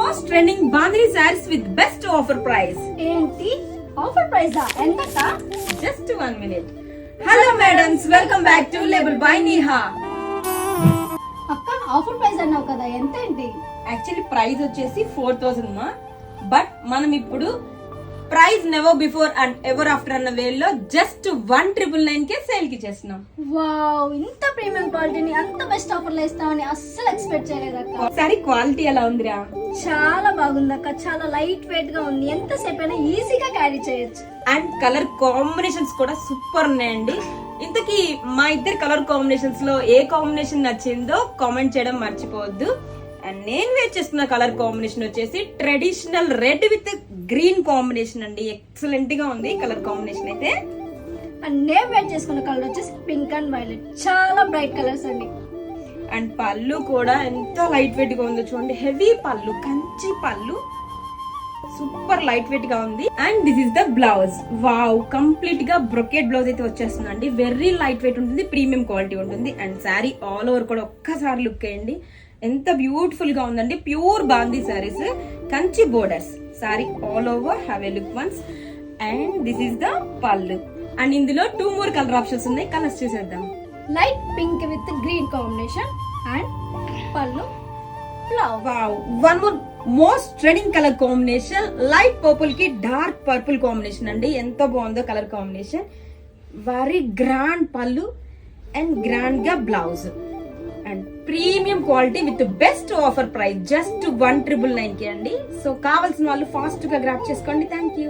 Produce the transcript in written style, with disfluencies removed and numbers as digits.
Most trending bandhani saris with best offer price. ఏంటి offer price ఎంతట? Just 1 minute. Hello madams, welcome back to label by Neha. అక్క offer price అన్నావు కదా, ఎంత ఏంటి? యాక్చువల్లీ ప్రైస్ వచ్చేసి 4000 మా, బట్ మనం ఇప్పుడు price never before and ever after అన్న వేల్లో జస్ట్ 1999 కే సేల్ కి చేస్తున్నాం. వావ్, ఇంత ప్రీమియం క్వాలిటీని అంత బెస్ట్ ఆఫర్లో ఇస్తామని అస్సలు ఎక్స్పెక్ట్ చేయలేదు అక్క. సారీ క్వాలిటీ ఎలా ఉందిరా? చాలా బాగుంది అక్క, చాలా లైట్ వెయిట్ గా ఉంది, ఎంతసేపు అయినా ఈజీగా క్యారీ చేయొచ్చు. అండ్ కలర్ కాంబినేషన్స్ కూడా సూపర్ ఉన్నాయండి. ఇంతకీ మా ఇద్దరు కలర్ కాంబినేషన్స్ లో ఏ కాంబినేషన్ నచ్చిందో కామెంట్ చేయడం మర్చిపోవద్దు. అండ్ నేను వేర్ చేస్తున్న కలర్ కాంబినేషన్ వచ్చేసి traditional red with green combination అండి. ఎక్సలెంట్ గా ఉంది కలర్ కాంబినేషన్ అయితే. అండ్ నేను వేర్ చేసుకున్న కలర్ వచ్చేసి పింక్ అండ్ వైలెట్, చాలా బ్రైట్ కలర్స్ అండి. అండ్ పళ్ళు కూడా ఎంత లైట్ వెయిట్ గా ఉందో చూడండి, హెవీ పళ్ళు, కంచి పళ్ళు, సూపర్ లైట్ వెయిట్ గా ఉంది. And this is the blouse. Wow, complete గా బ్రొకెట్ బ్లౌజ్ అయితే వచ్చేస్తుందండి. వెరీ లైట్ వెయిట్ ఉంటుంది, ప్రీమియం క్వాలిటీ ఉంటుంది. అండ్ శారీ ఆల్ ఓవర్ కూడా ఒక్కసారి లుక్ వేయండి, ఎంత బ్యూటిఫుల్ గా ఉందండి. Pure bandhani saris, Kanchi borders. Sari all over have a look once. And this is the pallu. And ఇందులో 2 more కలర్ ఆప్షన్స్ ఉన్నాయి, కలర్స్ చూసేద్దాం. Light pink with green combination and pallu blouse. Wow, one more most trending colour combination, light purple కి dark purple combination అండి. ఎంత బాగుందో colour combination. Very grand పళ్ళు and grand గా blouse. And premium quality with best offer price just 1999 కి అండి. So కావాల్సిన వాళ్ళు ఫాస్ట్ గా గ్రాప్ చేసుకోండి. Thank you.